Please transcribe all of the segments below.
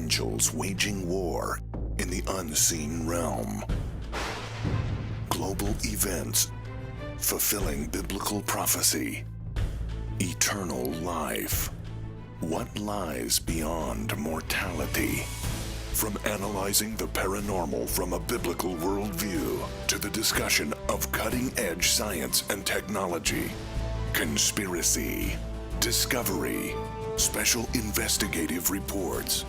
angels waging war in the unseen realm. Global events fulfilling biblical prophecy. Eternal life. What lies beyond mortality? From analyzing the paranormal from a biblical worldview to the discussion of cutting-edge science and technology, conspiracy, discovery, special investigative reports.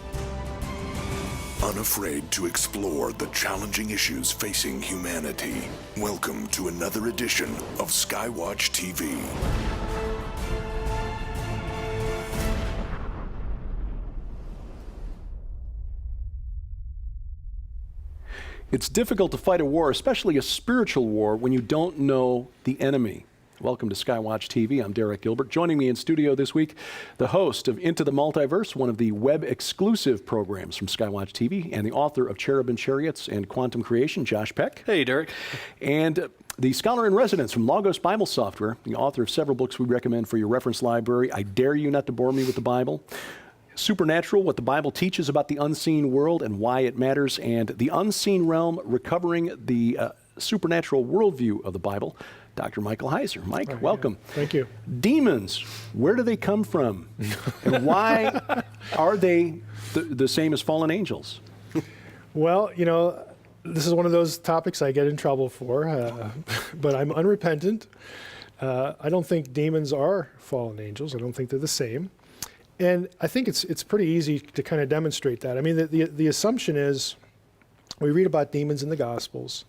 Unafraid to explore the challenging issues facing humanity. Welcome to another edition of SkyWatchTV. It's difficult to fight a war, especially a spiritual war, when you don't know the enemy. Welcome to SkyWatch TV. I'm Derek Gilbert. Joining me in studio this week, the host of Into the Multiverse, one of the web-exclusive programs from SkyWatch TV, and the author of Cherubim Chariots and Quantum Creation, Josh Peck. Hey, Derek. And the scholar in residence from Logos Bible Software, the author of several books we recommend for your reference library. I dare you not to bore me with the Bible. Supernatural, what the Bible teaches about the unseen world and why it matters, and the unseen realm, recovering the supernatural worldview of the Bible, Dr. Michael Heiser. Mike, welcome. Yeah. Thank you. Demons, where do they come from? And why are they the same as fallen angels? Well, you know, this is one of those topics I get in trouble for, but I'm unrepentant. I don't think demons are fallen angels. I don't think they're the same. And I think it's pretty easy to kind of demonstrate that. I mean, the assumption is we read about demons in the Gospels.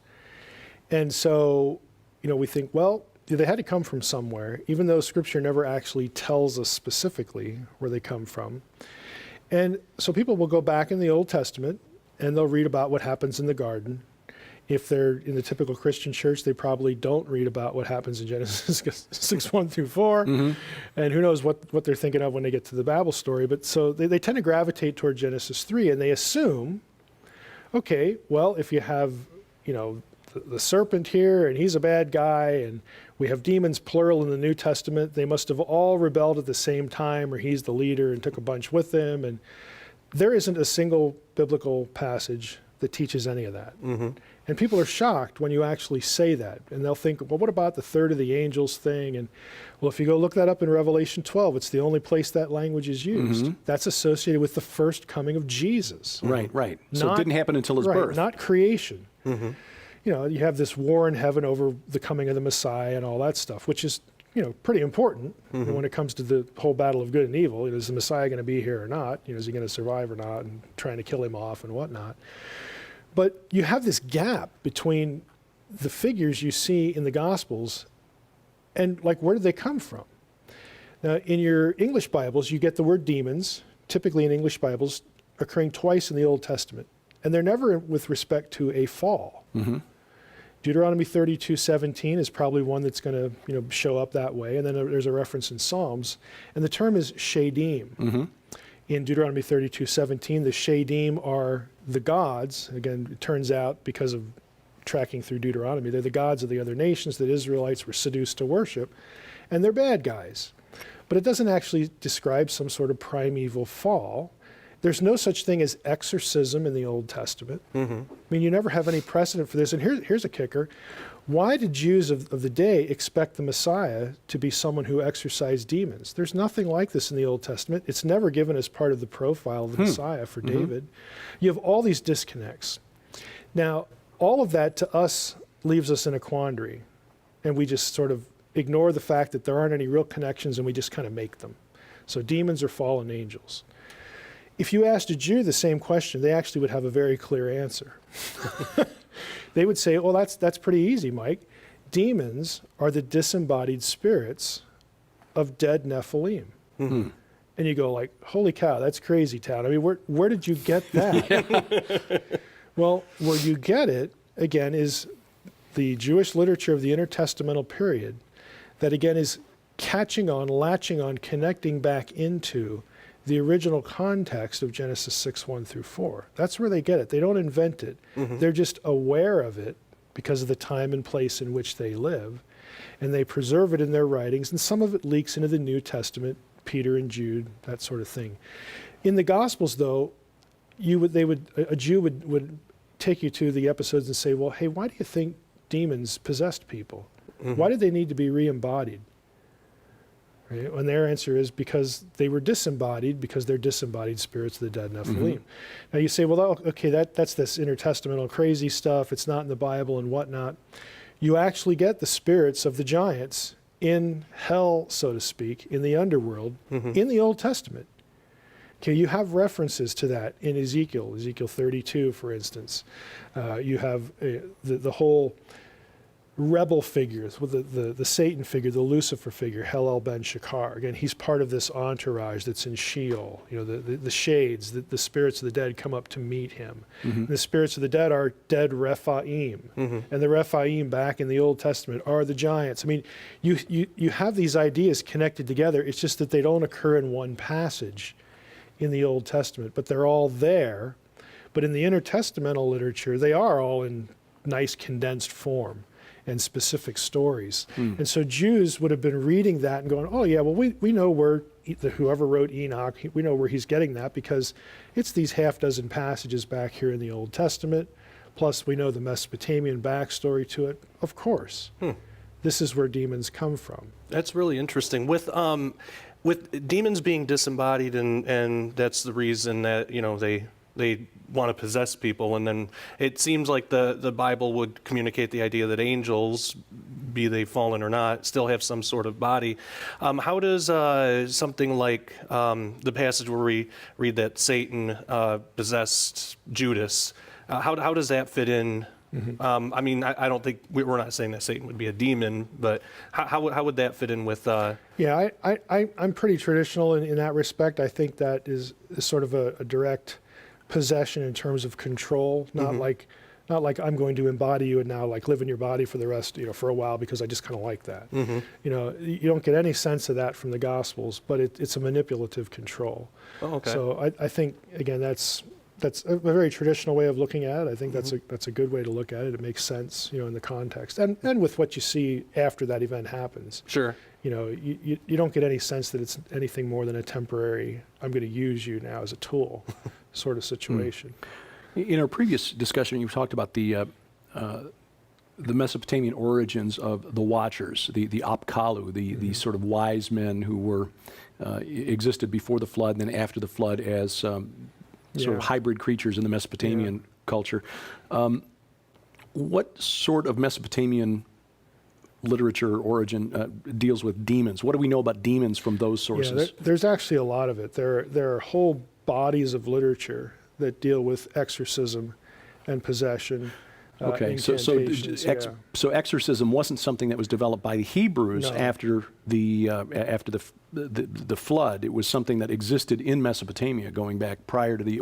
And so, you know, we think, well, they had to come from somewhere, even though Scripture never actually tells us specifically where they come from. And so people will go back in the Old Testament and they'll read about what happens in the garden. If they're in the typical Christian church, they probably don't read about what happens in Genesis 6:1 through 4. Mm-hmm. And who knows what they're thinking of when they get to the Babel story. But so they tend to gravitate toward Genesis 3, and they assume, okay, well, if you have, you know, the serpent here, and he's a bad guy, and we have demons plural in the New Testament, they must have all rebelled at the same time, or he's the leader and took a bunch with him. And there isn't a single biblical passage that teaches any of that. Mm-hmm. And people are shocked when you actually say that. And they'll think, well, what about the third of the angels thing? And well, if you go look that up in Revelation 12, it's the only place that language is used. Mm-hmm. That's associated with the first coming of Jesus. Right. So it didn't happen until his birth. Not creation. Mm-hmm. You know, you have this war in heaven over the coming of the Messiah and all that stuff, which is, you know, pretty important. Mm-hmm. When it comes to the whole battle of good and evil. Is the Messiah going to be here or not? You know, is he going to survive or not? And trying to kill him off and whatnot. But you have this gap between the figures you see in the Gospels and, like, where did they come from? Now, in your English Bibles, you get the word demons, typically in English Bibles, occurring twice in the Old Testament. And they're never with respect to a fall. Mm-hmm. Deuteronomy 32:17 is probably one that's going to, you know, show up that way. And then there's a reference in Psalms. And the term is shadim. Mm-hmm. In Deuteronomy 32:17, the shadim are the gods. Again, it turns out, because of tracking through Deuteronomy, they're the gods of the other nations that Israelites were seduced to worship, and they're bad guys. But it doesn't actually describe some sort of primeval fall. There's no such thing as exorcism in the Old Testament. Mm-hmm. I mean, you never have any precedent for this. And here's a kicker. Why did Jews of the day expect the Messiah to be someone who exorcised demons? There's nothing like this in the Old Testament. It's never given as part of the profile of the Messiah for David. You have all these disconnects. Now, all of that to us leaves us in a quandary, and we just sort of ignore the fact that there aren't any real connections, and we just kind of make them. So demons are fallen angels. If you asked a Jew the same question, they actually would have a very clear answer. They would say, well, that's pretty easy, Mike. Demons are the disembodied spirits of dead Nephilim. Mm-hmm. And you go like, holy cow, that's crazy town. I mean, where did you get that? Well, where you get it, again, is the Jewish literature of the intertestamental period that, again, is latching on, connecting back into the original context of Genesis 6:1 through 4. That's where they get it. They don't invent it. Mm-hmm. They're just aware of it because of the time and place in which they live, and they preserve it in their writings, and some of it leaks into the New Testament, Peter and Jude, that sort of thing. In the Gospels, though, a Jew would take you to the episodes and say, well, hey, why do you think demons possessed people? Why did they need to be re-embodied? Right? And their answer is because they were disembodied, because they're disembodied spirits of the dead Nephilim. Now you say, well, okay, that's this intertestamental crazy stuff. It's not in the Bible and whatnot. You actually get the spirits of the giants in hell, so to speak, in the underworld, in the Old Testament. Okay, you have references to that in Ezekiel 32, for instance. You have the whole rebel figures, with the Satan figure, the Lucifer figure, Hillel ben Shakar. Again, he's part of this entourage that's in Sheol. You know, the shades, the spirits of the dead come up to meet him. The spirits of the dead are dead Rephaim. And the Rephaim back in the Old Testament are the giants. I mean, you have these ideas connected together. It's just that they don't occur in one passage in the Old Testament, but they're all there. But in the intertestamental literature, they are all in nice condensed form and specific stories. And so Jews would have been reading that and going, oh yeah, well we know where whoever wrote Enoch, we know where he's getting that, because it's these half dozen passages back here in the Old Testament, plus we know the Mesopotamian backstory to it. Of course, this is where demons come from. That's really interesting. With demons being disembodied, and that's the reason that, you know, they want to possess people, and then it seems like the Bible would communicate the idea that angels, be they fallen or not, still have some sort of body. How does something like the passage where we read that Satan possessed Judas, how does that fit in? I mean, I don't think we're not saying that Satan would be a demon, but how would that fit in with? Yeah, I'm pretty traditional in that respect. I think that is sort of a direct possession in terms of control, not like I'm going to embody you and now like live in your body for the rest, you know, for a while because I just kind of like that. You know, you don't get any sense of that from the Gospels, but it's a manipulative control. Oh, okay. So I think again that's a very traditional way of looking at it. I think that's a good way to look at it. It makes sense, you know, in the context and with what you see after that event happens. Sure. You know, you don't get any sense that it's anything more than a temporary, I'm going to use you now as a tool sort of situation. In our previous discussion, you talked about the Mesopotamian origins of the Watchers, the Apkallu, the sort of wise men who were existed before the flood and then after the flood as sort of hybrid creatures in the Mesopotamian culture. What sort of Mesopotamian literature origin deals with demons? What do we know about demons from those sources? Yeah, there's actually a lot of it. There are whole bodies of literature that deal with exorcism and possession. Okay, so exorcism wasn't something that was developed by the Hebrews after the flood. It was something that existed in Mesopotamia, going back prior to the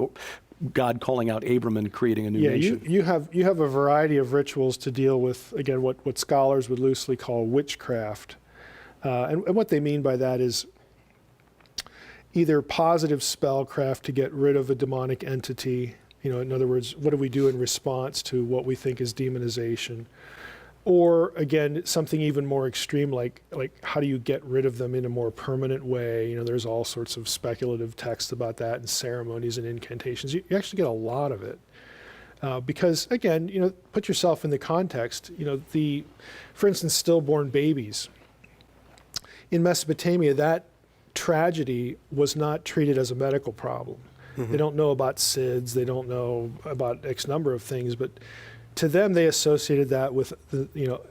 God calling out Abram and creating a new nation. You have a variety of rituals to deal with, again, what scholars would loosely call witchcraft. And what they mean by that is either positive spellcraft to get rid of a demonic entity. You know, in other words, what do we do in response to what we think is demonization? Or again, something even more extreme, like how do you get rid of them in a more permanent way? You know, there's all sorts of speculative texts about that, and ceremonies and incantations. You actually get a lot of it. Because again, you know, put yourself in the context, you know, for instance, stillborn babies. In Mesopotamia, that tragedy was not treated as a medical problem. They don't know about SIDS, they don't know about X number of things, but to them they associated that with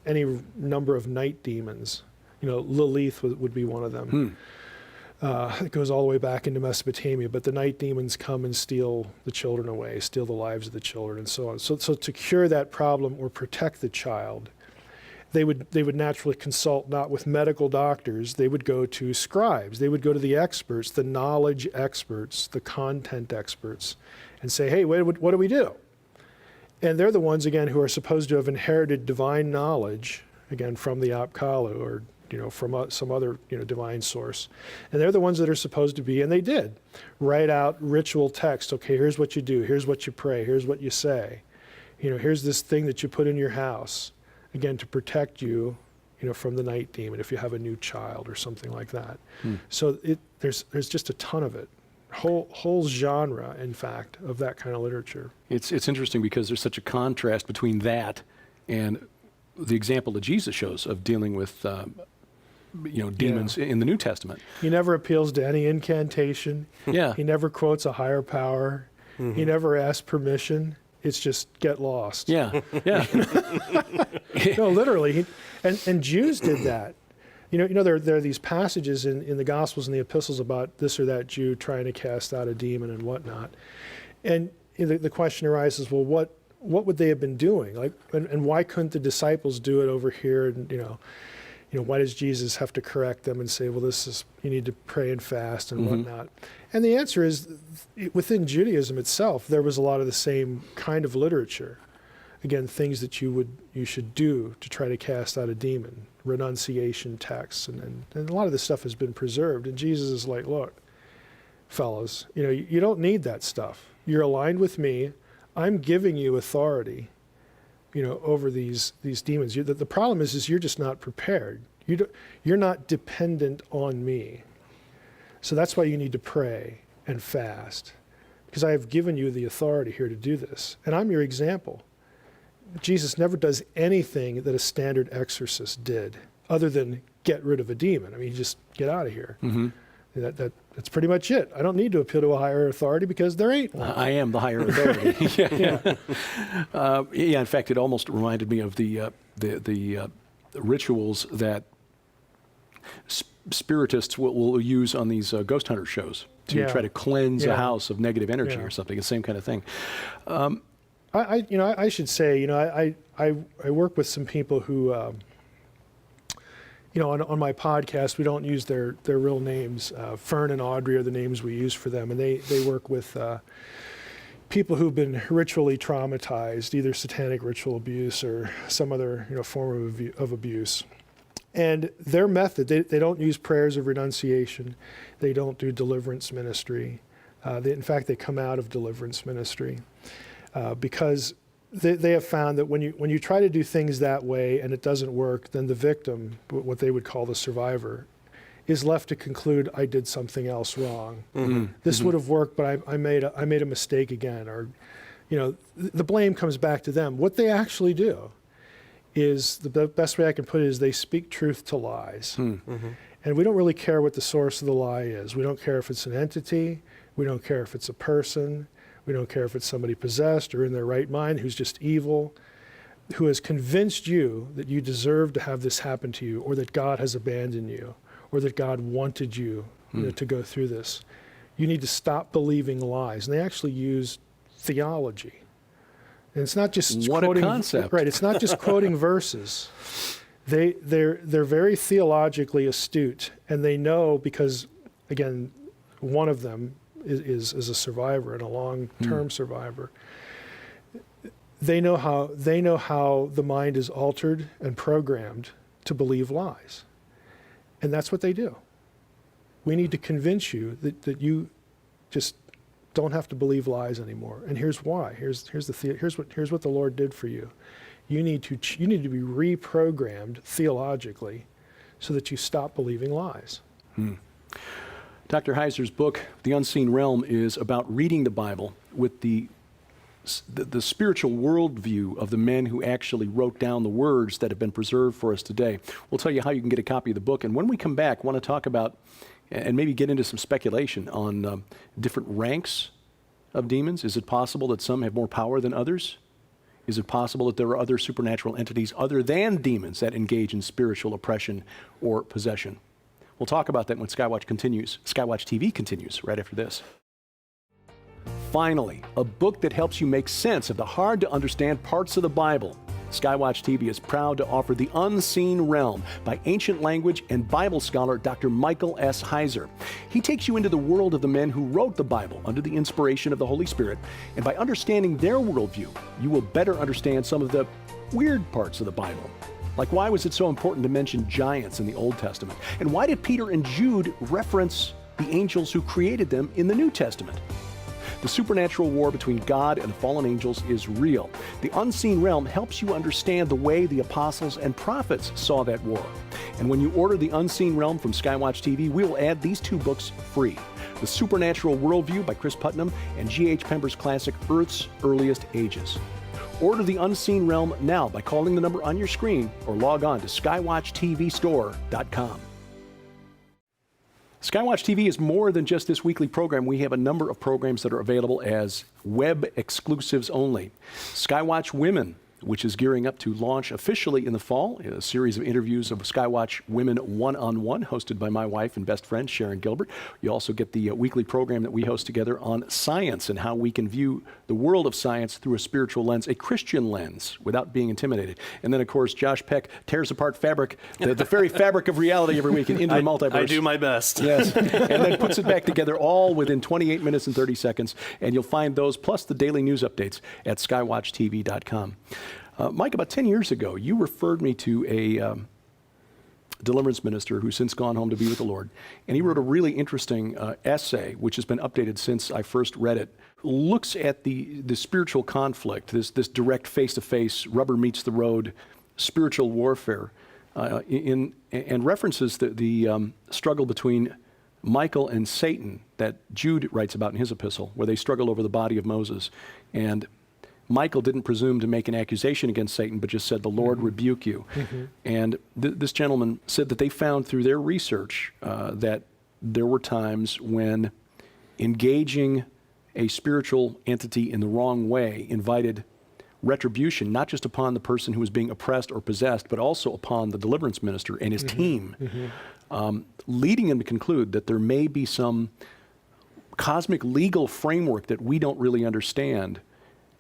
any number of night demons. You know, Lilith would be one of them. It goes all the way back into Mesopotamia, but the night demons come and steal the children away, steal the lives of the children, and so on. So to cure that problem or protect the child, they would naturally consult not with medical doctors, they would go to scribes, they would go to the experts, the knowledge experts, the content experts, and say, hey, what do we do? And they're the ones, again, who are supposed to have inherited divine knowledge, again, from the Apkallu or, you know, from some other, you know, divine source. And they're the ones that are supposed to be, and they did, write out ritual text. Okay, here's what you do, here's what you pray, here's what you say. You know, here's this thing that you put in your house. Again, to protect you, you know, from the night demon if you have a new child or something like that. So there's just a ton of it. whole genre, in fact, of that kind of literature. It's interesting because there's such a contrast between that and the example that Jesus shows of dealing with demons in the New Testament. He never appeals to any incantation. Yeah. He never quotes a higher power. He never asks permission. It's just get lost. Yeah, yeah. No, literally. And Jews did that. There are these passages in the Gospels and the epistles about this or that Jew trying to cast out a demon and whatnot. And the question arises, well, what would they have been doing? And why couldn't the disciples do it over here? And why does Jesus have to correct them and say, well, you need to pray and fast and whatnot? And the answer is, within Judaism itself, there was a lot of the same kind of literature. Again, things that you should do to try to cast out a demon, renunciation texts, and a lot of this stuff has been preserved. And Jesus is like, look, fellas, you don't need that stuff. You're aligned with me. I'm giving you authority, over these demons. The problem is you're just not prepared. You're not dependent on me. So that's why you need to pray and fast, because I have given you the authority here to do this. And I'm your example. Jesus never does anything that a standard exorcist did other than get rid of a demon. I mean, just get out of here. That's pretty much it. I don't need to appeal to a higher authority because there ain't one. I am the higher authority. In fact, it almost reminded me of the rituals that spiritists will use on these ghost hunter shows to try to cleanse a house of negative energy or something. The same kind of thing. I should say, I work with some people who, on my podcast, we don't use their real names. Fern and Audrey are the names we use for them, and they work with people who've been ritually traumatized, either satanic ritual abuse or some other form of abuse. And their method, they don't use prayers of renunciation. They don't do deliverance ministry. In fact, they come out of deliverance ministry because they have found that when you try to do things that way and it doesn't work, then the victim, what they would call the survivor, is left to conclude, I did something else wrong. This would have worked, but I made a mistake again. Or, the blame comes back to them. What they actually do is, the best way I can put it is, they speak truth to lies. And we don't really care what the source of the lie is. We don't care if it's an entity. We don't care if it's a person. We don't care if it's somebody possessed or in their right mind who's just evil, who has convinced you that you deserve to have this happen to you, or that God has abandoned you, or that God wanted you, to go through this. You need to stop believing lies. And they actually use theology. And it's not just quoting, a concept. Right, it's not just quoting verses. They're very theologically astute, and they know, because, again, one of them is a survivor and a long-term survivor. They know how the mind is altered and programmed to believe lies, and that's what they do. We need to convince you that you just don't have to believe lies anymore, and here's why. Here's what the Lord did for you. You need to be reprogrammed theologically so that you stop believing lies. Dr. Heiser's book, The Unseen Realm, is about reading the Bible with the spiritual worldview of the men who actually wrote down the words that have been preserved for us today. We'll tell you how you can get a copy of the book. And when we come back, I want to talk about and maybe get into some speculation on different ranks of demons. Is it possible that some have more power than others? Is it possible that there are other supernatural entities other than demons that engage in spiritual oppression or possession? We'll talk about that when SkyWatch TV continues right after this. Finally, a book that helps you make sense of the hard-to-understand parts of the Bible. SkyWatch TV is proud to offer The Unseen Realm by ancient language and Bible scholar Dr. Michael S. Heiser. He takes you into the world of the men who wrote the Bible under the inspiration of the Holy Spirit, and by understanding their worldview, you will better understand some of the weird parts of the Bible. Like, why was it so important to mention giants in the Old Testament? And why did Peter and Jude reference the angels who created them in the New Testament? The supernatural war between God and the fallen angels is real. The Unseen Realm helps you understand the way the apostles and prophets saw that war. And when you order The Unseen Realm from SkyWatch TV, we will add these two books free. The Supernatural Worldview by Chris Putnam, and G.H. Pember's classic Earth's Earliest Ages. Order The Unseen Realm now by calling the number on your screen or log on to SkyWatchTVStore.com. SkyWatch TV is more than just this weekly program. We have a number of programs that are available as web exclusives only. SkyWatch Women, which is gearing up to launch officially in the fall, a series of interviews of SkyWatch Women one-on-one, hosted by my wife and best friend, Sharon Gilbert. You also get the weekly program that we host together on science and how we can view the world of science through a spiritual lens, a Christian lens, without being intimidated. And then, of course, Josh Peck tears apart fabric, the very fabric of reality every week into the multiverse. I do my best. Yes, and then puts it back together all within 28 minutes and 30 seconds. And you'll find those, plus the daily news updates, at skywatchtv.com. Mike, about 10 years ago, you referred me to a deliverance minister who's since gone home to be with the Lord. And he wrote a really interesting essay, which has been updated since I first read it. Looks at the spiritual conflict, this direct face-to-face, rubber meets the road, spiritual warfare, and references the struggle between Michael and Satan that Jude writes about in his epistle, where they struggle over the body of Moses. And Michael didn't presume to make an accusation against Satan, but just said, "The Lord rebuke you." And this gentleman said that they found through their research that there were times when engaging a spiritual entity in the wrong way invited retribution, not just upon the person who was being oppressed or possessed, but also upon the deliverance minister and his team, leading him to conclude that there may be some cosmic legal framework that we don't really understand,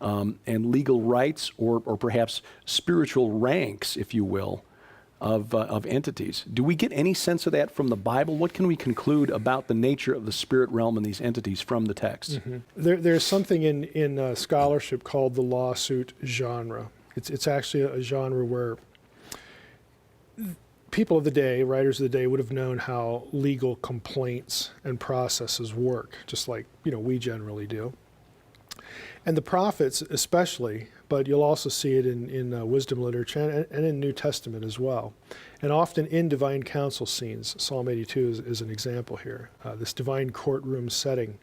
and legal rights or perhaps spiritual ranks, if you will, of entities. Do we get any sense of that from the Bible? What can we conclude about the nature of the spirit realm and these entities from the text? There's something in scholarship called the lawsuit genre. It's actually a genre where people of the day, writers of the day, would have known how legal complaints and processes work, just like we generally do. And the prophets especially, but you'll also see it in wisdom literature and in New Testament as well. And often in divine council scenes. Psalm 82 is an example here, this divine courtroom setting,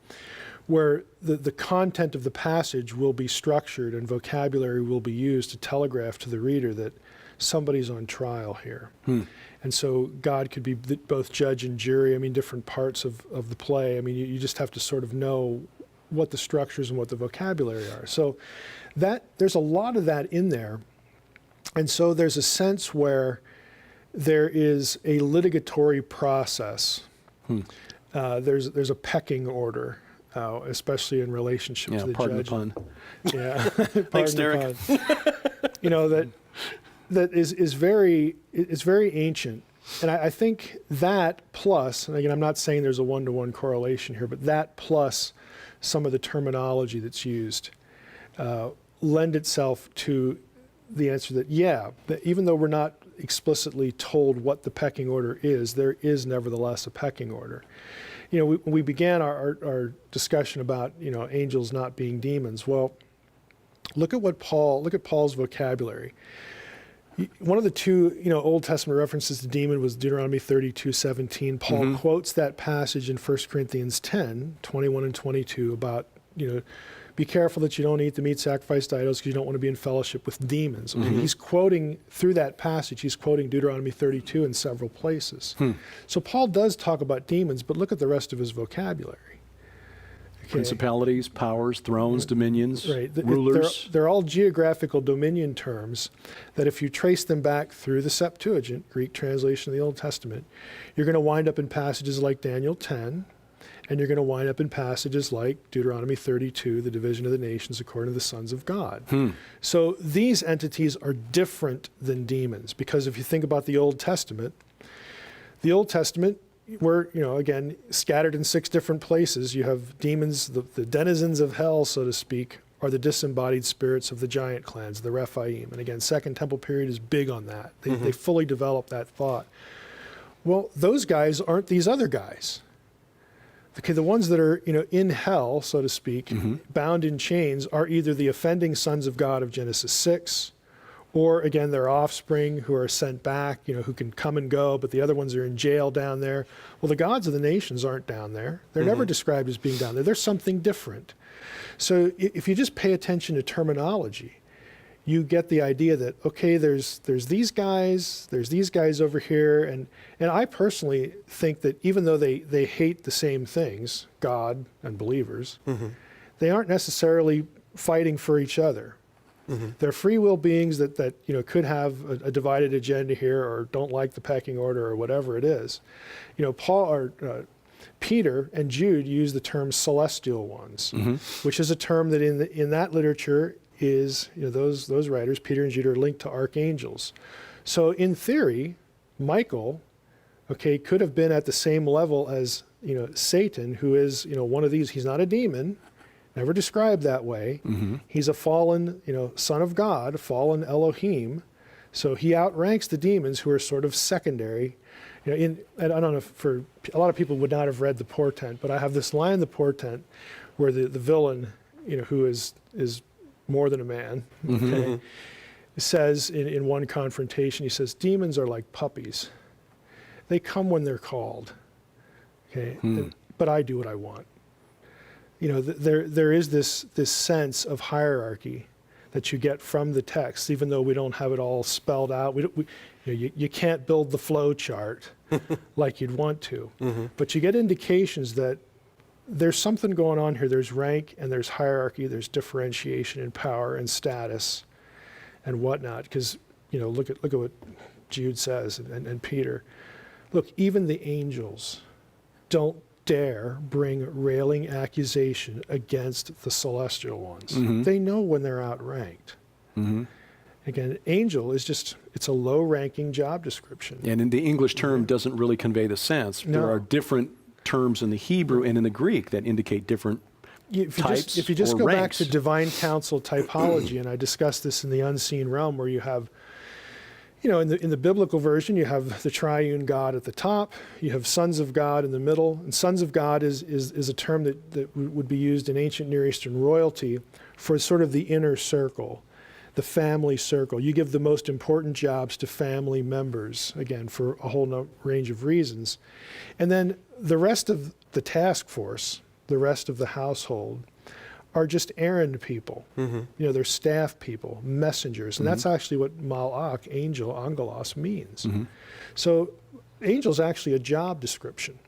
where the content of the passage will be structured and vocabulary will be used to telegraph to the reader that somebody's on trial here. And so God could be both judge and jury, different parts of the play. You just have to sort of know what the structures and what the vocabulary are. So there's a lot of that in there. And so there's a sense where there is a litigatory process. There's a pecking order, especially in relationship to the pardon judge. the pun. Yeah. Thanks, Derek. That is very ancient. And I think that plus, and again, I'm not saying there's a one-to-one correlation here, but that plus some of the terminology that's used lend itself to the answer that even though we're not explicitly told what the pecking order is, there is nevertheless a pecking order. We began our discussion about angels not being demons. Well, look at Paul's vocabulary. One of the two, Old Testament references to demon was Deuteronomy 32:17. Paul quotes that passage in 1 Corinthians 10:21 and 22 about, be careful that you don't eat the meat sacrificed to idols because you don't want to be in fellowship with demons. He's quoting, through that passage, he's quoting Deuteronomy 32 in several places. So Paul does talk about demons, but look at the rest of his vocabulary. Principalities, powers, thrones, dominions, rulers. They're all geographical dominion terms that if you trace them back through the Septuagint, Greek translation of the Old Testament, you're going to wind up in passages like Daniel 10, and you're going to wind up in passages like Deuteronomy 32, the division of the nations according to the sons of God. So these entities are different than demons, because if you think about the Old Testament, we're, again, scattered in 6 different places. You have demons, the denizens of hell, so to speak, are the disembodied spirits of the giant clans, the Rephaim. And again, Second Temple period is big on that. They fully develop that thought. Well, those guys aren't these other guys. Okay, the ones that are, in hell, so to speak, bound in chains, are either the offending sons of God of Genesis 6, Or again, their offspring who are sent back, who can come and go, but the other ones are in jail down there. Well, the gods of the nations aren't down there. They're never described as being down there. There's something different. So if you just pay attention to terminology, you get the idea that, okay, there's these guys over here, and I personally think that even though they hate the same things, God and believers, they aren't necessarily fighting for each other. They're free will beings that could have a divided agenda here, or don't like the pecking order, or whatever it is. Peter and Jude use the term celestial ones, which is a term that in that literature is, those writers, Peter and Jude, are linked to archangels. So in theory, Michael, could have been at the same level as Satan, who is one of these. He's not a demon. Never described that way. He's a fallen, son of God, a fallen Elohim. So he outranks the demons, who are sort of secondary. I don't know, for a lot of people would not have read the portent, but I have this line in the portent where the villain, who is more than a man, says in one confrontation, he says, demons are like puppies. They come when they're called. But I do what I want. There is this sense of hierarchy that you get from the text, even though we don't have it all spelled out. You can't build the flow chart like you'd want to, but you get indications that there's something going on here. There's rank and there's hierarchy. There's differentiation in power and status and whatnot. Because look at what Jude says and Peter. Look, even the angels don't dare bring railing accusation against the celestial ones. They know when they're outranked. Again, angel is it's a low-ranking job description. And in the English term doesn't really convey the sense. No. There are different terms in the Hebrew and in the Greek that indicate different types if you just or go ranks. back to divine counsel typology, and I discussed this in the unseen realm, where you have, in the biblical version, you have the triune God at the top, you have sons of God in the middle, and sons of God is a term that would be used in ancient Near Eastern royalty for sort of the inner circle, the family circle. You give the most important jobs to family members, again, for a whole range of reasons. And then the rest of the task force, the rest of the household, are just errand people. They're staff people, messengers. And that's actually what malach, angel, angelos, means. So angel's actually a job description.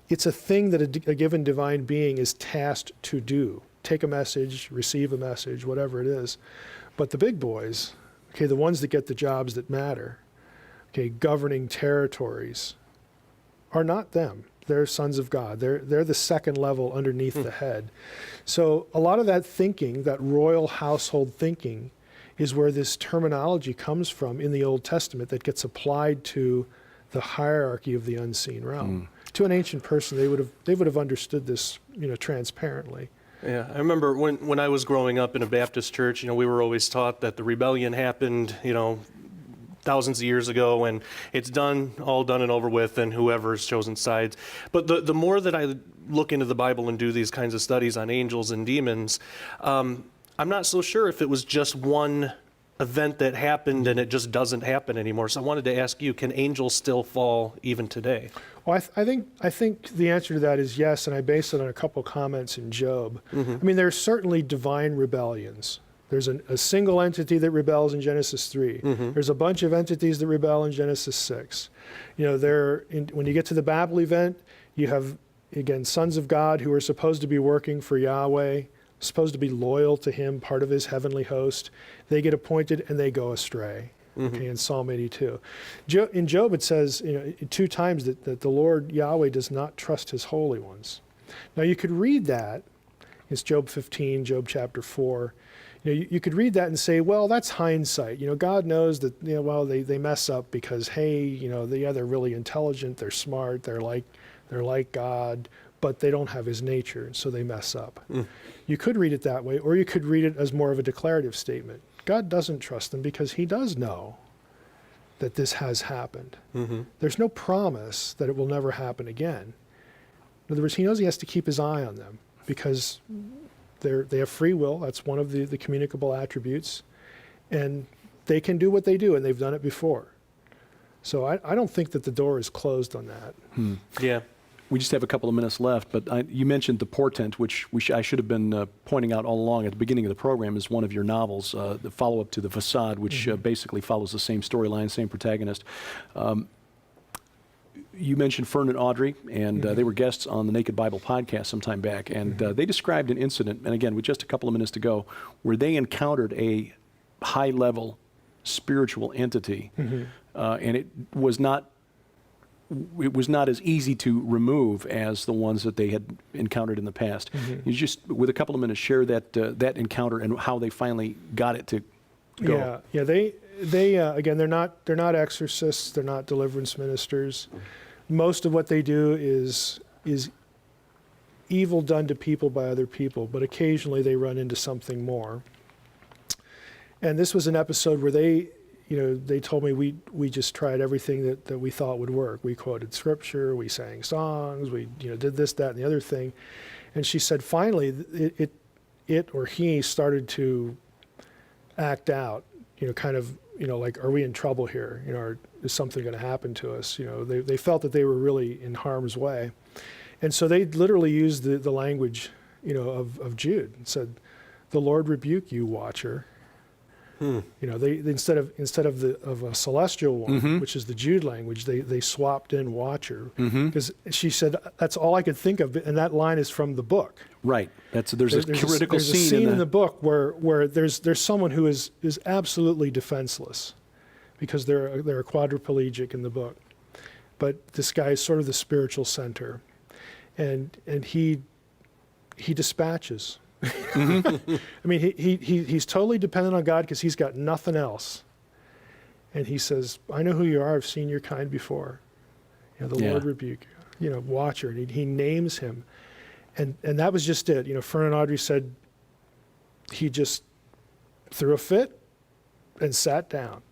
It's a thing that a given divine being is tasked to do. Take a message, receive a message, whatever it is. But the big boys, the ones that get the jobs that matter, governing territories, are not them. They're sons of God. They're the second level underneath the head. So a lot of that thinking, that royal household thinking, is where this terminology comes from in the Old Testament that gets applied to the hierarchy of the unseen realm. To an ancient person, they would have understood this, transparently. Yeah, I remember when I was growing up in a Baptist church, we were always taught that the rebellion happened, thousands of years ago, and it's all done and over with, and whoever's chosen sides. But the more that I look into the Bible and do these kinds of studies on angels and demons, I'm not so sure if it was just one event that happened and it just doesn't happen anymore. So I wanted to ask you, can angels still fall even today? Well, I think the answer to that is yes, and I base it on a couple comments in Job. I mean, there's certainly divine rebellions. There's a single entity that rebels in Genesis 3. There's a bunch of entities that rebel in Genesis 6. When you get to the Babel event, you have, again, sons of God who are supposed to be working for Yahweh, supposed to be loyal to him, part of his heavenly host. They get appointed and they go astray. In Psalm 82. In Job, it says 2 times that the Lord Yahweh does not trust his holy ones. Now, you could read that. It's Job 15, Job chapter 4. You could read that and say, well, that's hindsight. God knows that, they mess up because, hey, they're really intelligent, they're smart, they're like God, but they don't have his nature, so they mess up. You could read it that way, or you could read it as more of a declarative statement. God doesn't trust them because he does know that this has happened. There's no promise that it will never happen again. In other words, he knows he has to keep his eye on them because they have free will. That's one of the communicable attributes. And they can do what they do, and they've done it before. So I don't think that the door is closed on that. Yeah. We just have a couple of minutes left, but you mentioned The Portent, which I should have been pointing out all along at the beginning of the program, is one of your novels, the follow-up to The Facade, which basically follows the same storyline, same protagonist. You mentioned Fern and Audrey, and they were guests on the Naked Bible podcast some time back, and they described an incident, and again, with just a couple of minutes to go, where they encountered a high-level spiritual entity, and it was not as easy to remove as the ones that they had encountered in the past. You just, with a couple of minutes, share that encounter and how they finally got it to go. Yeah. They again, they're not exorcists. They're not deliverance ministers. Most of what they do is evil done to people by other people, but occasionally they run into something more. And this was an episode where they told me we just tried everything that we thought would work. We quoted scripture, we sang songs, we did this, that, and the other thing. And she said finally it or he started to act out, kind of, like, are we in trouble here? Or is something going to happen to us? They felt that they were really in harm's way. And so they literally used the language, of Jude, and said, "The Lord rebuke you, watcher." They instead of a celestial one, which is the Jude language, they swapped in watcher, because she said that's all I could think of, and that line is from the book. Right. There's a critical scene. There's a scene in the book where there's someone who is absolutely defenseless, because they're a quadriplegic in the book, but this guy is sort of the spiritual center, and he dispatches. I mean, he's totally dependent on God because he's got nothing else. And he says, "I know who you are. I've seen your kind before. The Lord rebuke you. Watcher." And he names him. And that was just it. Fern and Audrey said he just threw a fit and sat down.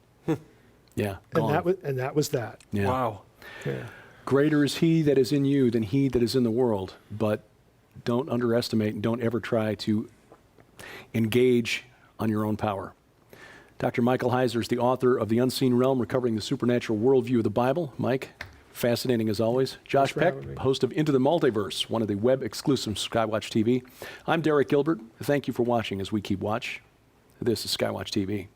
Yeah. And that was that. Yeah. Wow. Yeah. Greater is he that is in you than he that is in the world. But don't underestimate and don't ever try to engage on your own power. Dr. Michael Heiser is the author of The Unseen Realm, Recovering the Supernatural Worldview of the Bible. Mike, fascinating as always. Josh Peck, host of Into the Multiverse, one of the web exclusive SkyWatch TV. I'm Derek Gilbert. Thank you for watching as we keep watch. This is SkyWatch TV.